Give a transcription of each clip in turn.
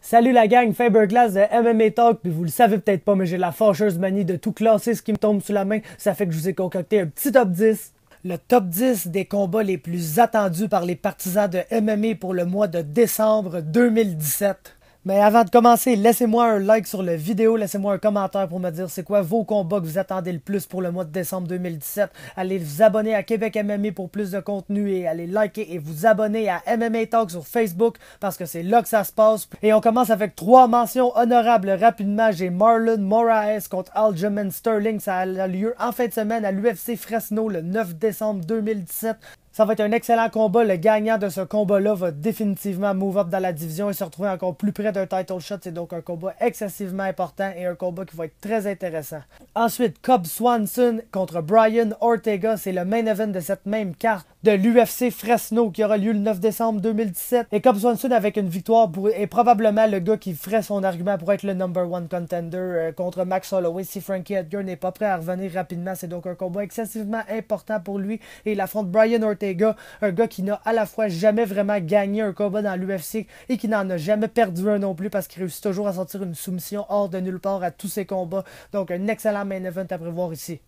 Salut la gang, Faberglass de MMA Talk, puis vous le savez peut-être pas, mais j'ai la fâcheuse manie de tout classer ce qui me tombe sous la main. Ça fait que je vous ai concocté un petit top 10. Le top 10 des combats les plus attendus par les partisans de MMA pour le mois de décembre 2017. Mais avant de commencer, laissez-moi un like sur la vidéo, laissez-moi un commentaire pour me dire c'est quoi vos combats que vous attendez le plus pour le mois de décembre 2017. Allez vous abonner à Québec MMA pour plus de contenu et allez liker et vous abonner à MMA Talk sur Facebook parce que c'est là que ça se passe. Et on commence avec 3 mentions honorables rapidement. J'ai Marlon Moraes contre Aljamain Sterling. Ça a lieu en fin de semaine à l'UFC Fresno le 9 décembre 2017. Ça va être un excellent combat. Le gagnant de ce combat-là va définitivement move up dans la division et se retrouver encore plus près d'un title shot. C'est donc un combat excessivement important et un combat qui va être très intéressant. Ensuite, Cub Swanson contre Brian Ortega. C'est le main event de cette même carte de l'UFC Fresno qui aura lieu le 9 décembre 2017. Et Cub Swanson avec une victoire est probablement le gars qui ferait son argument pour être le number 1 contender contre Max Holloway si Frankie Edgar n'est pas prêt à revenir rapidement. C'est donc un combat excessivement important pour lui et il affronte Brian Ortega, un gars qui n'a à la fois jamais vraiment gagné un combat dans l'UFC et qui n'en a jamais perdu un non plus parce qu'il réussit toujours à sortir une soumission hors de nulle part à tous ses combats. Donc un excellent main event à prévoir ici.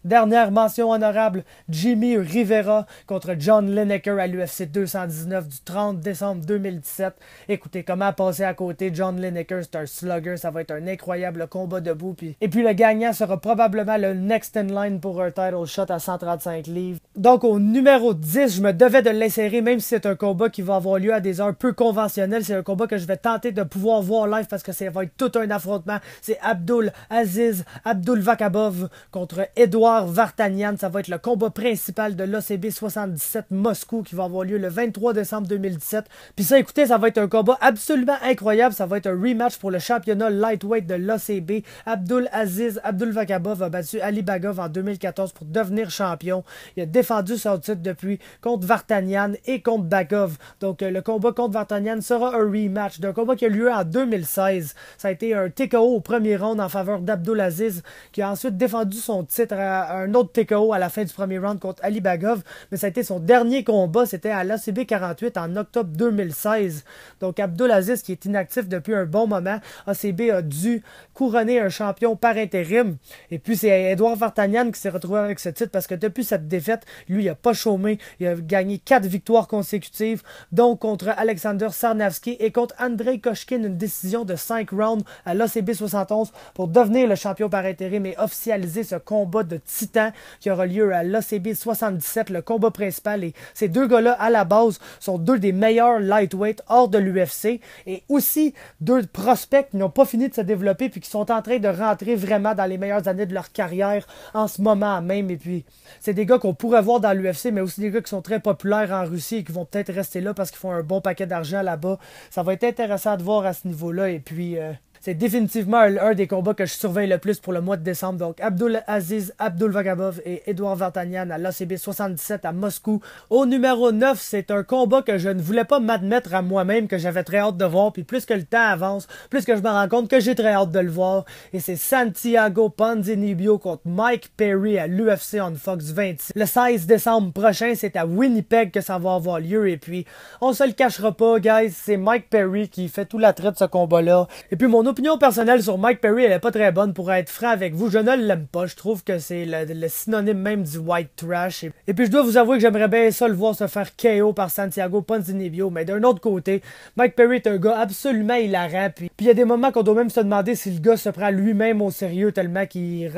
Dernière mention honorable, Jimmy Rivera contre John Lineker à l'UFC 219 du 30 décembre 2017. Écoutez, comment passer à côté, John Lineker, c'est un slugger, ça va être un incroyable combat debout. Et puis le gagnant sera probablement le next in line pour un title shot à 135 livres. Donc au numéro 10, je me devais de l'insérer, même si c'est un combat qui va avoir lieu à des heures peu conventionnelles. C'est un combat que je vais tenter de pouvoir voir live parce que ça va être tout un affrontement. C'est Abdul Aziz Abdulvakabov contre Edouard Vartanian. Ça va être le combat principal de l'ACB 77 Moscou qui va avoir lieu le 23 décembre 2017. Puis ça, écoutez, ça va être un combat absolument incroyable. Ça va être un rematch pour le championnat lightweight de l'ACB. Abdul Aziz Abdulvakabov a battu Ali Bagov en 2014 pour devenir champion. Il a défendu son titre depuis contre Vartanian et contre Bagov. Donc le combat contre Vartanian sera un rematch d'un combat qui a lieu en 2016. Ça a été un TKO au premier round en faveur d'Abdul Aziz qui a ensuite défendu son titre à un autre TKO à la fin du premier round contre Ali Bagov, mais ça a été son dernier combat, c'était à l'ACB 48 en octobre 2016. Donc Abdul Aziz, qui est inactif depuis un bon moment, ACB a dû couronner un champion par intérim. Et puis c'est Edouard Vartanian qui s'est retrouvé avec ce titre parce que depuis cette défaite, lui, il n'a pas chômé. Il a gagné 4 victoires consécutives, donc contre Alexander Sarnavski et contre Andrei Koshkin, une décision de 5 rounds à l'ACB 71 pour devenir le champion par intérim et officialiser ce combat de titan qui aura lieu à l'ACB 77, le combat principal. Et ces deux gars-là, à la base, sont deux des meilleurs lightweight hors de l'UFC et aussi deux prospects qui n'ont pas fini de se développer puis qui sont en train de rentrer vraiment dans les meilleures années de leur carrière en ce moment même. Et puis, c'est des gars qu'on pourrait voir dans l'UFC, mais aussi des gars qui sont très populaires en Russie et qui vont peut-être rester là parce qu'ils font un bon paquet d'argent là-bas. Ça va être intéressant de voir à ce niveau-là. Et puis, c'est définitivement un des combats que je surveille le plus pour le mois de décembre. Donc, Abdul Aziz Abdulvakabov et Edouard Vartanian à l'ACB 77 à Moscou. Au numéro 9, c'est un combat que je ne voulais pas m'admettre à moi-même, que j'avais très hâte de voir. Puis plus que le temps avance, plus que je me rends compte que j'ai très hâte de le voir. Et c'est Santiago Ponzinibbio contre Mike Perry à l'UFC on Fox 26. Le 16 décembre prochain, c'est à Winnipeg que ça va avoir lieu. Et puis, on se le cachera pas, guys, c'est Mike Perry qui fait tout l'attrait de ce combat-là. Et puis, mon opinion personnelle sur Mike Perry, elle est pas très bonne pour être franc avec vous. Je ne l'aime pas. Je trouve que c'est le synonyme même du white trash. Et puis je dois vous avouer que j'aimerais bien ça le voir se faire KO par Santiago Ponzinibbio. Mais d'un autre côté, Mike Perry est un gars absolument hilarant. Puis il y a des moments qu'on doit même se demander si le gars se prend lui-même au sérieux tellement qu'il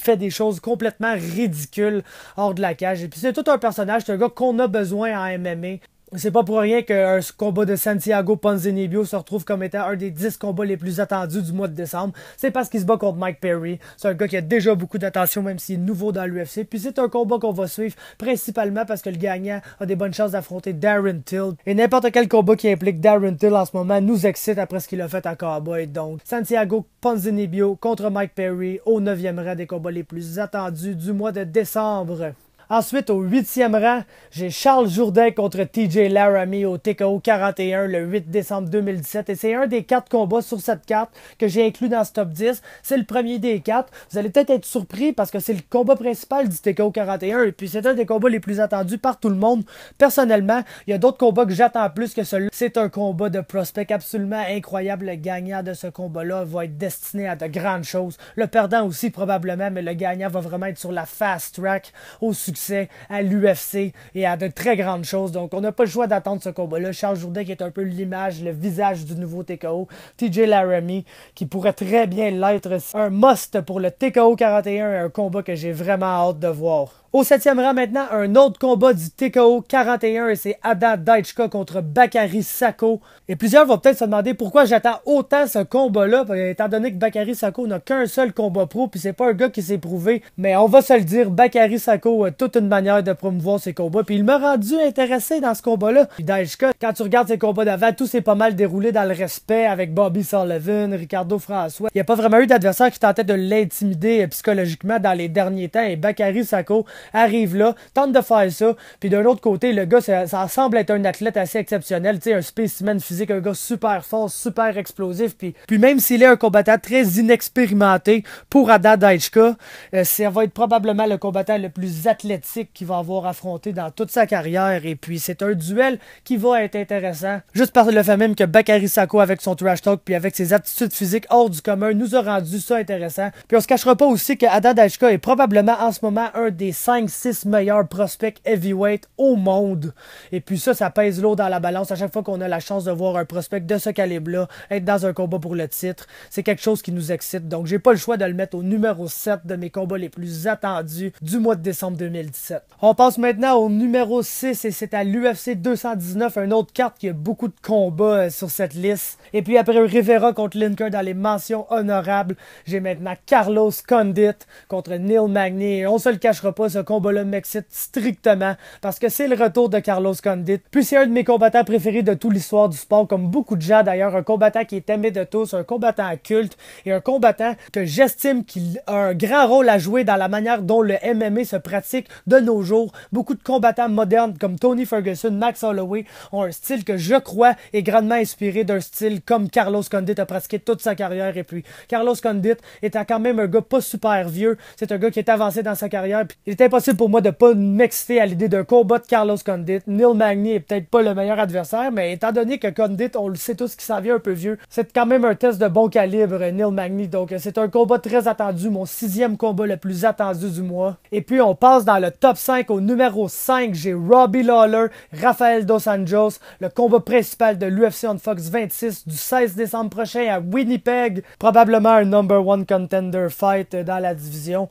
fait des choses complètement ridicules hors de la cage. Et puis c'est tout un personnage. C'est un gars qu'on a besoin en MMA. C'est pas pour rien qu'un combat de Santiago Ponzinibbio se retrouve comme étant un des 10 combats les plus attendus du mois de décembre. C'est parce qu'il se bat contre Mike Perry. C'est un gars qui a déjà beaucoup d'attention, même s'il est nouveau dans l'UFC. Puis c'est un combat qu'on va suivre principalement parce que le gagnant a des bonnes chances d'affronter Darren Till. Et n'importe quel combat qui implique Darren Till en ce moment nous excite après ce qu'il a fait à Cowboy. Donc Santiago Ponzinibbio contre Mike Perry au 9e rang des combats les plus attendus du mois de décembre. Ensuite, au 8e rang, j'ai Charles Jourdain contre TJ Laramie au TKO 41 le 8 décembre 2017. Et c'est un des 4 combats sur cette carte que j'ai inclus dans ce top 10. C'est le premier des 4. Vous allez peut-être être surpris parce que c'est le combat principal du TKO 41 et puis c'est un des combats les plus attendus par tout le monde. Personnellement, il y a d'autres combats que j'attends plus que celui-là. C'est un combat de prospect absolument incroyable. Le gagnant de ce combat-là va être destiné à de grandes choses. Le perdant aussi probablement, mais le gagnant va vraiment être sur la fast track au succès à l'UFC et à de très grandes choses. Donc, on n'a pas le choix d'attendre ce combat-là. Charles Jourdain qui est un peu l'image, le visage du nouveau TKO. TJ Laramie qui pourrait très bien l'être. Un must pour le TKO 41, un combat que j'ai vraiment hâte de voir. Au 7e rang maintenant, un autre combat du TKO 41 et c'est Adam Daichka contre Bakary Sako. Et plusieurs vont peut-être se demander pourquoi j'attends autant ce combat-là, étant donné que Bakary Sako n'a qu'un seul combat pro, puis c'est pas un gars qui s'est prouvé. Mais on va se le dire, Bakary Sako a toute une manière de promouvoir ses combats, puis il m'a rendu intéressé dans ce combat-là. Puis Daichka, quand tu regardes ses combats d'avant, tout s'est pas mal déroulé dans le respect avec Bobby Sullivan, Ricardo François. Il n'y a pas vraiment eu d'adversaire qui tentait de l'intimider psychologiquement dans les derniers temps, et Bakary Sako arrive là, tente de faire ça, puis d'un autre côté, le gars, ça semble être un athlète assez exceptionnel, tu sais, un spécimen physique, un gars super fort, super explosif, puis même s'il est un combattant très inexpérimenté pour Adam Daichka, ça va être probablement le combattant le plus athlétique qu'il va avoir affronté dans toute sa carrière, et puis c'est un duel qui va être intéressant, juste par le fait même que Bakary Sako, avec son trash talk, puis avec ses aptitudes physiques hors du commun, nous a rendu ça intéressant, puis on se cachera pas aussi que Adam Daichka est probablement en ce moment un des 5-6 meilleurs prospects heavyweight au monde. Et puis ça pèse lourd dans la balance à chaque fois qu'on a la chance de voir un prospect de ce calibre-là être dans un combat pour le titre. C'est quelque chose qui nous excite. Donc j'ai pas le choix de le mettre au numéro 7 de mes combats les plus attendus du mois de décembre 2017. On passe maintenant au numéro 6 et c'est à l'UFC 219, une autre carte qui a beaucoup de combats sur cette liste. Et puis après Rivera contre Linker dans les mentions honorables, j'ai maintenant Carlos Condit contre Neil Magny. Et on se le cachera pas, ce combat-là m'excite strictement parce que c'est le retour de Carlos Condit. Puis c'est un de mes combattants préférés de toute l'histoire du sport, comme beaucoup de gens d'ailleurs, un combattant qui est aimé de tous, un combattant culte et un combattant que j'estime qu'il a un grand rôle à jouer dans la manière dont le MMA se pratique de nos jours. Beaucoup de combattants modernes comme Tony Ferguson, Max Holloway ont un style que je crois est grandement inspiré d'un style comme Carlos Condit a pratiqué toute sa carrière. Et puis Carlos Condit étant quand même un gars pas super vieux, c'est un gars qui est avancé dans sa carrière. Puis il est impossible pour moi de pas m'exciter à l'idée d'un combat de Carlos Condit. Neil Magny est peut-être pas le meilleur adversaire, mais étant donné que Condit, on le sait tous, qui s'en vient un peu vieux, c'est quand même un test de bon calibre, Neil Magny. Donc c'est un combat très attendu, mon 6e combat le plus attendu du mois. Et puis on passe dans le top 5 au numéro 5, j'ai Robbie Lawler, Rafael Dos Anjos, le combat principal de l'UFC on Fox 26 du 16 décembre prochain à Winnipeg. Probablement un number 1 contender fight dans la division.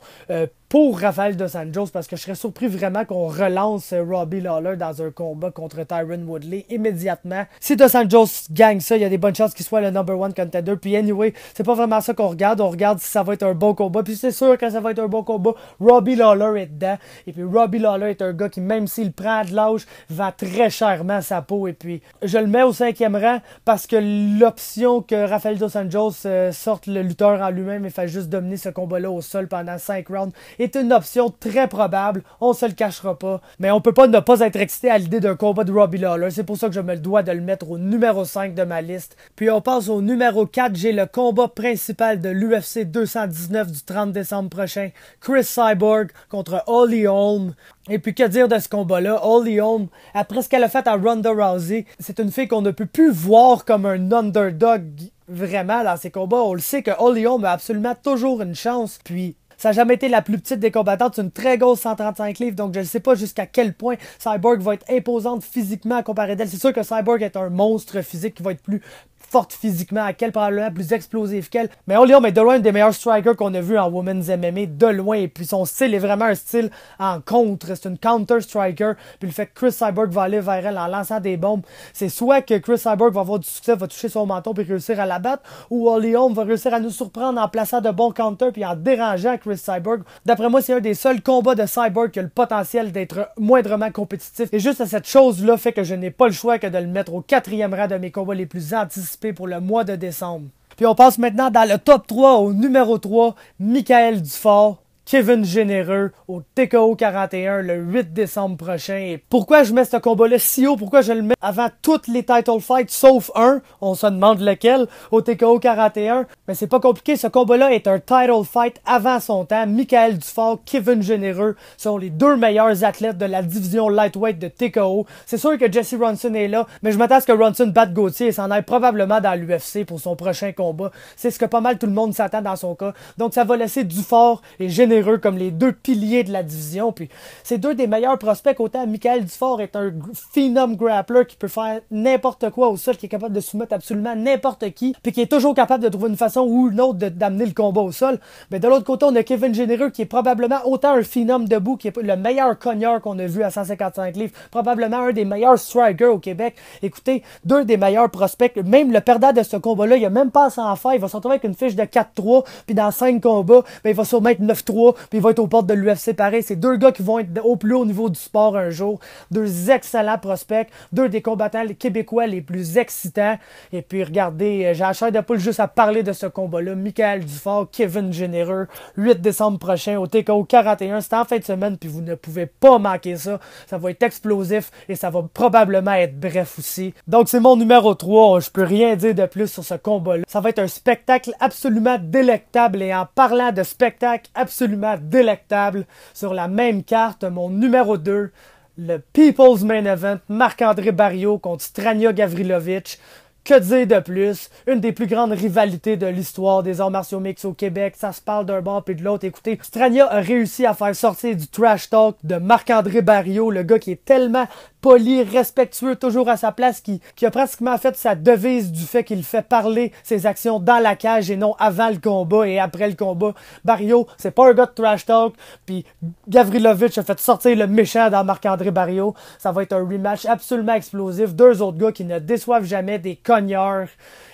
Pour Rafael Dos Anjos, parce que je serais surpris vraiment qu'on relance Robbie Lawler dans un combat contre Tyron Woodley immédiatement. Si Dos Anjos gagne ça, il y a des bonnes chances qu'il soit le number 1 contender. Puis anyway, c'est pas vraiment ça qu'on regarde. On regarde si ça va être un bon combat. Puis c'est sûr que ça va être un bon combat. Robbie Lawler est dedans. Et puis Robbie Lawler est un gars qui, même s'il prend de l'âge, vend très chèrement sa peau. Et puis je le mets au 5e rang parce que l'option que Rafael Dos Anjos sorte le lutteur en lui-même et fasse juste dominer ce combat-là au sol pendant 5 rounds est une option très probable, on se le cachera pas, mais on peut pas ne pas être excité à l'idée d'un combat de Robbie Lawler, c'est pour ça que je me le dois de le mettre au numéro 5 de ma liste. Puis on passe au numéro 4, j'ai le combat principal de l'UFC 219 du 30 décembre prochain, Chris Cyborg contre Holly Holm. Et puis que dire de ce combat-là, Holly Holm, après ce qu'elle a fait à Ronda Rousey, c'est une fille qu'on ne peut plus voir comme un underdog vraiment dans ses combats. On le sait que Holly Holm a absolument toujours une chance, puis ça n'a jamais été la plus petite des combattantes, c'est une très grosse 135 livres, donc je ne sais pas jusqu'à quel point Cyborg va être imposante physiquement à comparer d'elle. C'est sûr que Cyborg est un monstre physique qui va être plus forte physiquement à qu'elle, probablement plus explosive qu'elle. Mais Holly Holm est de loin un des meilleurs strikers qu'on a vu en Women's MMA, de loin. Et puis son style est vraiment un style en contre. C'est une counter striker. Puis le fait que Chris Cyborg va aller vers elle en lançant des bombes, c'est soit que Chris Cyborg va avoir du succès, va toucher son menton puis réussir à la battre, ou Holly Holm va réussir à nous surprendre en plaçant de bons counters puis en dérangeant Chris Cyborg. D'après moi, c'est un des seuls combats de Cyborg qui a le potentiel d'être moindrement compétitif. Et juste à cette chose-là fait que je n'ai pas le choix que de le mettre au 4e rang de mes combats les plus anticipés pour le mois de décembre. Puis on passe maintenant dans le top 3 au numéro 3, Michael Dufort Kevin Généreux au TKO 41 le 8 décembre prochain. Et pourquoi je mets ce combat-là si haut? Pourquoi je le mets avant toutes les title fights sauf un? On se demande lequel au TKO 41. Mais c'est pas compliqué, ce combat-là est un title fight avant son temps. Michael Dufort, Kevin Généreux sont les deux meilleurs athlètes de la division lightweight de TKO. C'est sûr que Jesse Ronson est là, mais je m'attends à ce que Ronson batte Gauthier et s'en aille probablement dans l'UFC pour son prochain combat. C'est ce que pas mal tout le monde s'attend dans son cas. Donc ça va laisser Dufort et Généreux comme les deux piliers de la division. Puis c'est deux des meilleurs prospects. Autant Michael Dufort est un phenom grappler qui peut faire n'importe quoi au sol, qui est capable de soumettre absolument n'importe qui, puis qui est toujours capable de trouver une façon ou une autre d'amener le combat au sol. Mais de l'autre côté, on a Kevin Généreux qui est probablement autant un phenom debout, qui est le meilleur cogneur qu'on a vu à 155 livres, probablement un des meilleurs strikers au Québec. Écoutez, deux des meilleurs prospects. Même le perdant de ce combat-là, il a même pas à s'en faire. Il va se retrouver avec une fiche de 4-3, puis dans 5 combats, ben, il va sûrement être 9-3, puis il va être aux portes de l'UFC pareil. C'est deux gars qui vont être au plus haut niveau du sport un jour. Deux excellents prospects, deux des combattants québécois les plus excitants. Et puis regardez, j'ai la chair de poule juste à parler de ce combat-là. Michael Dufort, Kevin Généreux, 8 décembre prochain au TKO 41. C'est en fin de semaine, puis vous ne pouvez pas manquer ça. Ça va être explosif et ça va probablement être bref aussi. Donc c'est mon numéro 3. Je peux rien dire de plus sur ce combat-là. Ça va être un spectacle absolument délectable. Et en parlant de spectacle absolument délectable, sur la même carte, mon numéro 2, le People's Main Event, Marc-André Barriault contre Strania Gavrilovic. Que dire de plus? Une des plus grandes rivalités de l'histoire des arts martiaux mixtes au Québec. Ça se parle d'un bord puis de l'autre. Écoutez, Strania a réussi à faire sortir du trash talk de Marc-André Barriault, le gars qui est tellement poli, respectueux, toujours à sa place, qui a pratiquement fait sa devise du fait qu'il fait parler ses actions dans la cage et non avant le combat et après le combat. Barriault, c'est pas un gars de trash talk, puis Gavrilovic a fait sortir le méchant dans Marc-André Barriault. Ça va être un rematch absolument explosif. Deux autres gars qui ne déçoivent jamais, des cogneurs.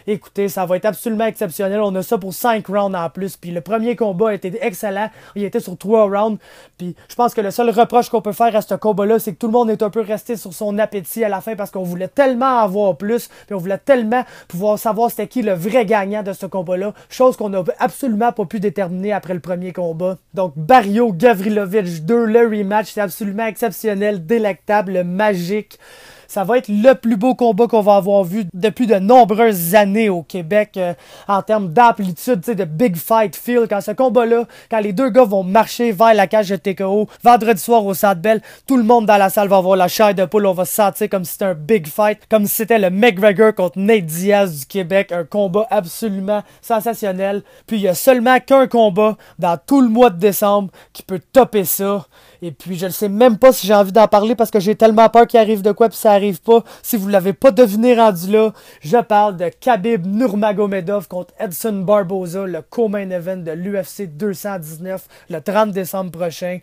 Écoutez, ça va être absolument exceptionnel. On a ça pour 5 rounds en plus. Puis le premier combat a été excellent. Il était sur 3 rounds. Puis je pense que le seul reproche qu'on peut faire à ce combat-là, c'est que tout le monde est un peu resté sur son appétit à la fin parce qu'on voulait tellement avoir plus. Puis on voulait tellement pouvoir savoir c'était qui le vrai gagnant de ce combat-là. Chose qu'on n'a absolument pas pu déterminer après le premier combat. Donc Barriault, Gavrilovic 2, le rematch, c'est absolument exceptionnel, délectable, magique. Ça va être le plus beau combat qu'on va avoir vu depuis de nombreuses années au Québec en termes d'amplitude, de big fight feel. Quand ce combat-là, quand les deux gars vont marcher vers la cage de TKO, vendredi soir au Centre Bell, tout le monde dans la salle va avoir la chair de poule. On va se sentir comme si c'était un big fight, comme si c'était le McGregor contre Nate Diaz du Québec. Un combat absolument sensationnel. Puis il y a seulement qu'un combat dans tout le mois de décembre qui peut topper ça. Et puis, je ne sais même pas si j'ai envie d'en parler parce que j'ai tellement peur qu'il arrive de quoi puis ça arrive pas. Si vous l'avez pas deviné rendu là, je parle de Khabib Nurmagomedov contre Edson Barboza, le co-main event de l'UFC 219, le 30 décembre prochain.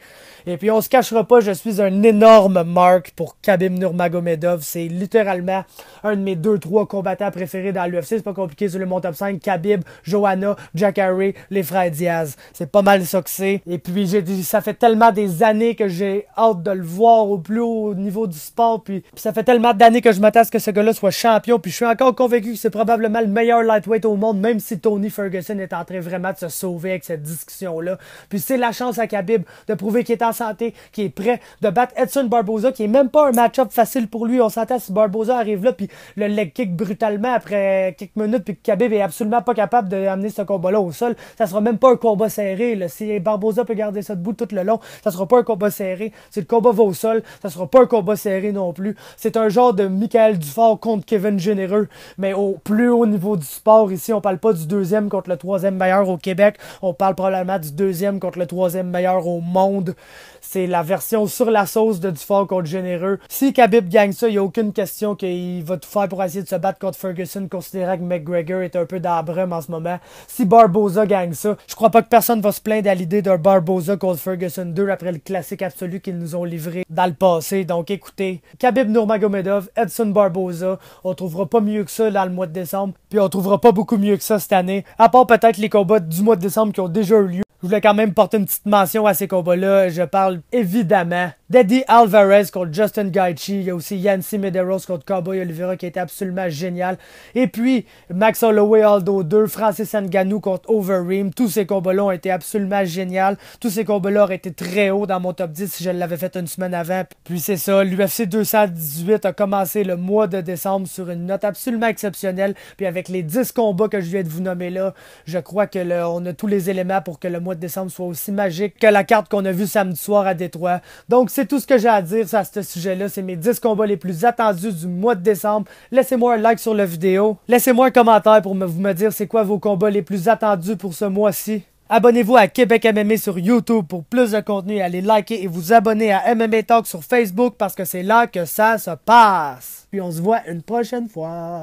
Et puis, on se cachera pas, je suis un énorme marque pour Khabib Nurmagomedov. C'est littéralement un de mes 2-3 combattants préférés dans l'UFC. C'est pas compliqué sur le mon top 5. Khabib, Joanna, Jacare, les frères Diaz. C'est pas mal ça que c'est. Et puis, ça fait tellement des années que j'ai hâte de le voir au plus haut niveau du sport, puis ça fait tellement d'années que je m'attends à ce que ce gars-là soit champion, puis je suis encore convaincu que c'est probablement le meilleur lightweight au monde, même si Tony Ferguson est en train vraiment de se sauver avec cette discussion-là. Puis c'est la chance à Khabib de prouver qu'il est en santé, qu'il est prêt de battre Edson Barboza, qui est même pas un match-up facile pour lui. On s'entend si Barboza arrive là, puis le leg kick brutalement après quelques minutes, puis que Khabib est absolument pas capable d'amener ce combat-là au sol, ça sera même pas un combat serré, là. Si Barboza peut garder ça debout tout le long, ça sera pas un combat serré. Si le combat va au sol, ça sera pas un combat serré non plus. C'est un genre de Michael Dufort contre Kevin Généreux, mais au plus haut niveau du sport. Ici, on parle pas du deuxième contre le troisième meilleur au Québec. On parle probablement du deuxième contre le troisième meilleur au monde. C'est la version sur la sauce de Dufort contre Généreux. Si Khabib gagne ça, il n'y a aucune question qu'il va tout faire pour essayer de se battre contre Ferguson, considérant que McGregor est un peu dans la brume en ce moment. Si Barboza gagne ça, je crois pas que personne va se plaindre à l'idée d'un Barboza contre Ferguson 2 après le classique absolu qu'ils nous ont livré dans le passé. Donc écoutez, Khabib Nurmagomedov, Edson Barboza, on trouvera pas mieux que ça dans le mois de décembre, puis on trouvera pas beaucoup mieux que ça cette année, à part peut-être les combats du mois de décembre qui ont déjà eu lieu. Je voulais quand même porter une petite mention à ces combats-là. Je parle évidemment Daddy Alvarez contre Justin Gaethje. Il y a aussi Yancy Medeiros contre Cowboy Oliveira qui était absolument génial. Et puis, Max Holloway, Aldo 2, Francis Ngannou contre Overeem. Tous ces combats-là ont été absolument géniaux. Tous ces combats-là auraient été très hauts dans mon top 10 si je l'avais fait une semaine avant. Puis c'est ça, l'UFC 218 a commencé le mois de décembre sur une note absolument exceptionnelle. Puis avec les 10 combats que je viens de vous nommer là, je crois que on a tous les éléments pour que le mois de décembre soit aussi magique que la carte qu'on a vue samedi soir à Détroit. Donc c'est tout ce que j'ai à dire à ce sujet-là. C'est mes 10 combats les plus attendus du mois de décembre. Laissez-moi un like sur la vidéo. Laissez-moi un commentaire pour vous me dire c'est quoi vos combats les plus attendus pour ce mois-ci. Abonnez-vous à Québec MMA sur YouTube pour plus de contenu. Allez liker et vous abonner à MMA Talk sur Facebook parce que c'est là que ça se passe. Puis on se voit une prochaine fois.